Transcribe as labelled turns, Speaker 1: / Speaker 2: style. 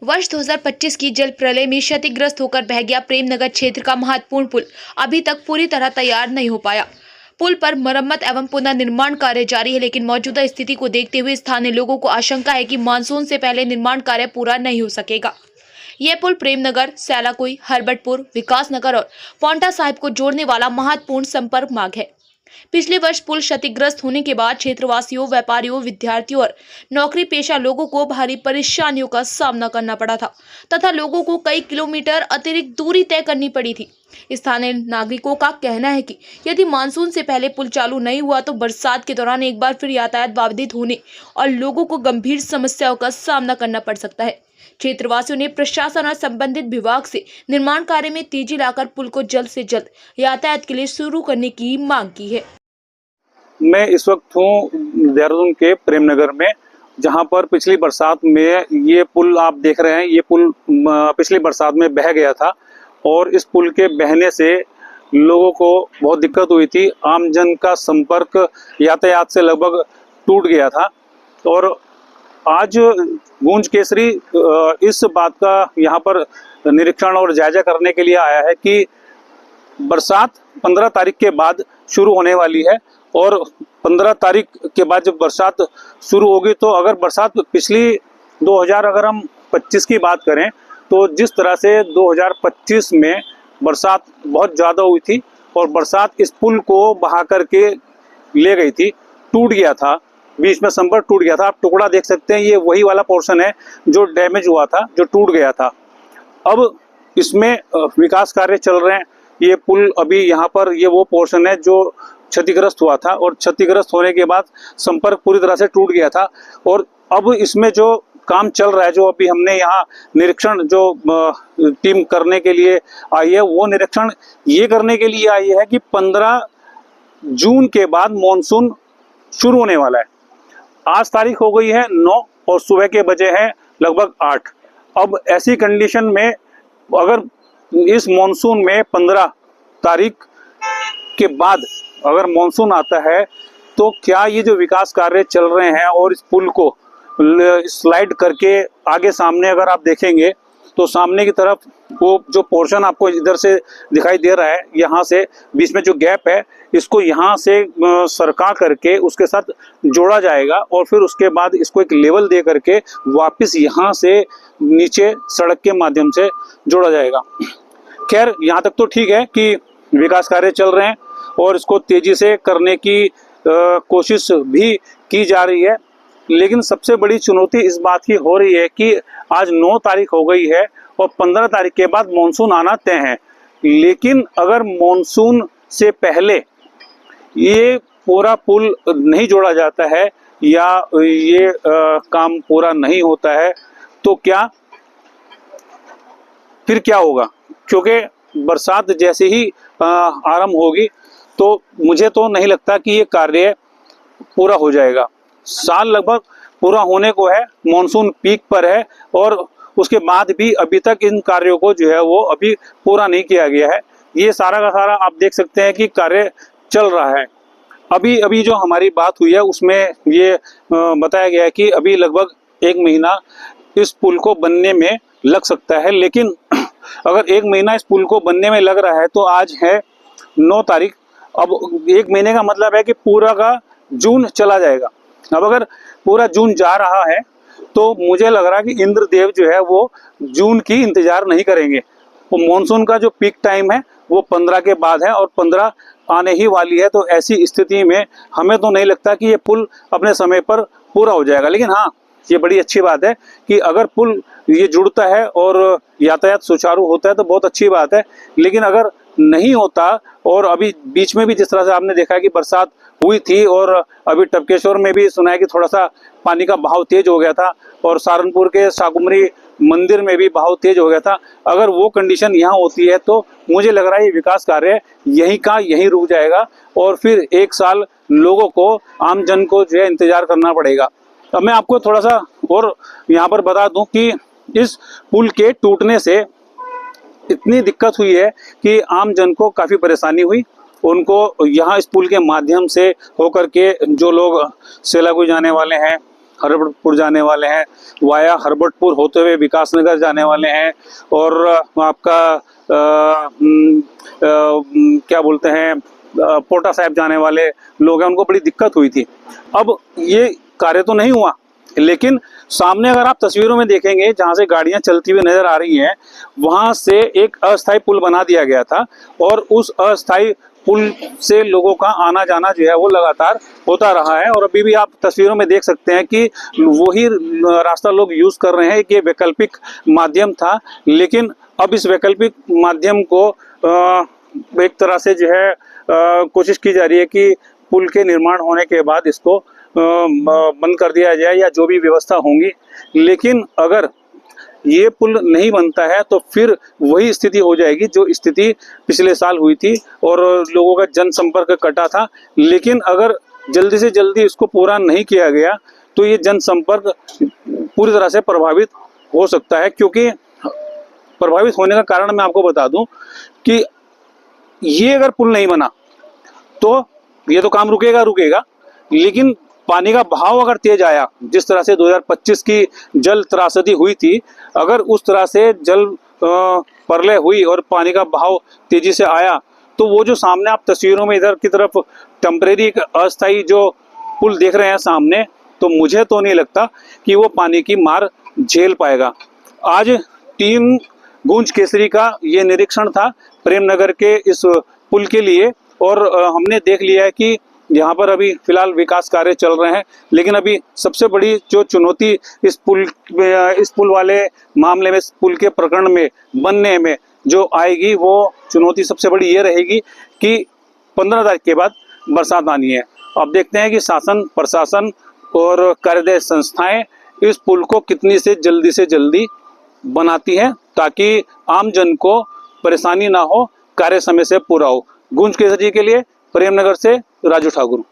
Speaker 1: वर्ष 2025 की जल प्रलय में क्षतिग्रस्त होकर बह गया प्रेमनगर क्षेत्र का महत्वपूर्ण पुल अभी तक पूरी तरह तैयार नहीं हो पाया। पुल पर मरम्मत एवं पुनर्निर्माण कार्य जारी है, लेकिन मौजूदा स्थिति को देखते हुए स्थानीय लोगों को आशंका है कि मानसून से पहले निर्माण कार्य पूरा नहीं हो सकेगा। यह पुल प्रेमनगर, सैलाकुई, हरबटपुर, विकास नगर और पांवटा साहिब को जोड़ने वाला महत्वपूर्ण संपर्क मार्ग है। पिछले वर्ष पुल क्षतिग्रस्त होने के बाद क्षेत्रवासियों, व्यापारियों, विद्यार्थियों और नौकरी पेशा लोगों को भारी परेशानियों का सामना करना पड़ा था तथा लोगों को कई किलोमीटर अतिरिक्त दूरी तय करनी पड़ी थी। स्थानीय नागरिकों का कहना है कि यदि मानसून से पहले पुल चालू नहीं हुआ तो बरसात के दौरान एक बार फिर यातायात बाधित होने और लोगों को गंभीर समस्याओं का सामना करना पड़ सकता है। क्षेत्रवासियों ने प्रशासन और संबंधित विभाग से निर्माण कार्य में तेजी लाकर पुल को जल्द से जल्द यातायात के लिए शुरू करने की मांग की है।
Speaker 2: मैं इस वक्त हूँ देहरादून के प्रेमनगर में, जहाँ पर पिछली बरसात में ये पुल आप देख रहे हैं। ये पुल पिछली बरसात में बह गया था और इस पुल के बहने से लोगों को बहुत दिक्कत हुई थी। आम जन का संपर्क यातायात से लगभग टूट गया था और आज गूंज केसरी इस बात का यहाँ पर निरीक्षण और जायजा करने के लिए आया है कि बरसात 15 तारीख के बाद शुरू होने वाली है और 15 तारीख के बाद जब बरसात शुरू होगी तो अगर बरसात पिछली 2000 अगर हम 25 की बात करें तो जिस तरह से 2025 में बरसात बहुत ज़्यादा हुई थी और बरसात इस पुल को बहा करके ले गई थी, टूट गया था, बीच में संपर्क टूट गया था। आप टुकड़ा देख सकते हैं, ये वही वाला पोर्शन है जो डैमेज हुआ था, जो टूट गया था। अब इसमें विकास कार्य चल रहे हैं। ये पुल अभी यहाँ पर ये वो पोर्शन है जो क्षतिग्रस्त हुआ था और क्षतिग्रस्त होने के बाद संपर्क पूरी तरह से टूट गया था और अब इसमें जो काम चल रहा है, जो अभी हमने यहाँ निरीक्षण जो टीम करने के लिए आई है, वो निरीक्षण ये करने के लिए आई है कि 15 जून के बाद मॉनसून शुरू होने वाला है। आज तारीख हो गई है 9 और सुबह के बजे हैं लगभग 8। अब ऐसी कंडीशन में अगर इस मॉनसून में 15 तारीख के बाद अगर मॉनसून आता है तो क्या ये जो विकास कार्य चल रहे हैं और इस पुल को स्लाइड करके आगे सामने अगर आप देखेंगे तो सामने की तरफ वो जो पोर्शन आपको इधर से दिखाई दे रहा है, यहाँ से बीच में जो गैप है इसको यहाँ से सरका करके उसके साथ जोड़ा जाएगा और फिर उसके बाद इसको एक लेवल दे करके वापस यहाँ से नीचे सड़क के माध्यम से जोड़ा जाएगा। खैर, यहाँ तक तो ठीक है कि विकास कार्य चल रहे हैं और इसको तेजी से करने की कोशिश भी की जा रही है, लेकिन सबसे बड़ी चुनौती इस बात की हो रही है कि आज 9 तारीख हो गई है और 15 तारीख के बाद मॉनसून आना तय है। लेकिन अगर मॉनसून से पहले ये पूरा पुल नहीं जोड़ा जाता है या ये काम पूरा नहीं होता है तो फिर क्या होगा? क्योंकि बरसात जैसे ही आरंभ होगी तो मुझे तो नहीं लगता कि ये कार्य पूरा हो जाएगा। साल लगभग पूरा होने को है, मॉनसून पीक पर है और उसके बाद भी अभी तक इन कार्यों को जो है वो अभी पूरा नहीं किया गया है। ये सारा का सारा आप देख सकते हैं कि कार्य चल रहा है। अभी जो हमारी बात हुई है उसमें ये बताया गया है कि अभी लगभग 1 महीना इस पुल को बनने में लग सकता है, लेकिन अगर 1 महीना इस पुल को बनने में लग रहा है तो आज है 9 तारीख। अब 1 महीने का मतलब है कि पूरा का जून चला जाएगा। अब अगर पूरा जून जा रहा है तो मुझे लग रहा है कि इंद्रदेव जो है वो जून की इंतजार नहीं करेंगे। वो मॉनसून का जो पीक टाइम है वो 15 के बाद है और 15 आने ही वाली है। तो ऐसी स्थिति में हमें तो नहीं लगता कि ये पुल अपने समय पर पूरा हो जाएगा। लेकिन हाँ, ये बड़ी अच्छी बात है कि अगर पुल ये जुड़ता है और यातायात सुचारू होता है तो बहुत अच्छी बात है। लेकिन अगर नहीं होता और अभी बीच में भी जिस तरह से आपने देखा है कि बरसात हुई थी और अभी टपकेश्वर में भी सुना है कि थोड़ा सा पानी का बहाव तेज हो गया था और सहारनपुर के शाकुम्भरी मंदिर में भी बहाव तेज हो गया था। अगर वो कंडीशन यहाँ होती है तो मुझे लग रहा है ये विकास कार्य यहीं का यहीं रुक जाएगा और फिर 1 साल लोगों को, आम जन को जो है इंतजार करना पड़ेगा। अब मैं आपको थोड़ा सा और यहाँ पर बता दूं कि इस पुल के टूटने से इतनी दिक्कत हुई है कि आम जन को काफ़ी परेशानी हुई। उनको यहाँ इस पुल के माध्यम से होकर के जो लोग सैलाकुई जाने वाले हैं हरबटपुर जाने वाले हैं, वाया हरबटपुर होते हुए विकासनगर जाने वाले हैं, और आपका क्या बोलते हैं पोटा साहिब जाने वाले लोग हैं, उनको बड़ी दिक्कत हुई थी। अब ये कार्य तो नहीं हुआ, लेकिन सामने अगर आप तस्वीरों में देखेंगे जहां से गाड़ियां चलती हुई नजर आ रही हैं, वहां से एक अस्थायी पुल बना दिया गया था, और उस अस्थायी पुल से लोगों का आना जाना जो है वो लगातार होता रहा है। और अभी भी आप तस्वीरों में देख सकते हैं कि वही रास्ता लोग यूज कर रहे हैं। ये वैकल्पिक माध्यम था, लेकिन अब इस वैकल्पिक माध्यम को एक तरह से जो है कोशिश की जा रही है कि पुल के निर्माण होने के बाद इसको बंद कर दिया जाए या जो भी व्यवस्था होंगी। लेकिन अगर ये पुल नहीं बनता है तो फिर वही स्थिति हो जाएगी जो स्थिति पिछले साल हुई थी, और लोगों का जनसंपर्क कटा था। लेकिन अगर जल्दी से जल्दी इसको पूरा नहीं किया गया तो ये जनसंपर्क पूरी तरह से प्रभावित हो सकता है। क्योंकि प्रभावित होने का कारण मैं आपको बता दूं कि ये अगर पुल नहीं बना तो ये तो काम रुकेगा, लेकिन पानी का बहाव अगर तेज आया, जिस तरह से 2025 की जल त्रासदी हुई थी, अगर उस तरह से जल प्रलय हुई और पानी का बहाव तेजी से आया, तो वो जो सामने आप तस्वीरों में इधर की तरफ टेम्परेरी अस्थायी जो पुल देख रहे हैं सामने, तो मुझे तो नहीं लगता कि वो पानी की मार झेल पाएगा। आज टीम गूंज केसरी का ये निरीक्षण था प्रेमनगर के इस पुल के लिए, और हमने देख लिया है कि यहाँ पर अभी फिलहाल विकास कार्य चल रहे हैं। लेकिन अभी सबसे बड़ी जो चुनौती इस पुल वाले मामले में, इस पुल के प्रकरण में बनने में जो आएगी, वो चुनौती सबसे बड़ी ये रहेगी कि 15 तारीख के बाद बरसात आनी है। अब देखते हैं कि शासन, प्रशासन और कार्यदायी संस्थाएं इस पुल को कितनी से जल्दी बनाती हैं, ताकि आम जन को परेशानी ना हो, कार्य समय से पूरा हो। गूंज केसरी के लिए प्रेमनगर से राजू ठाकुर।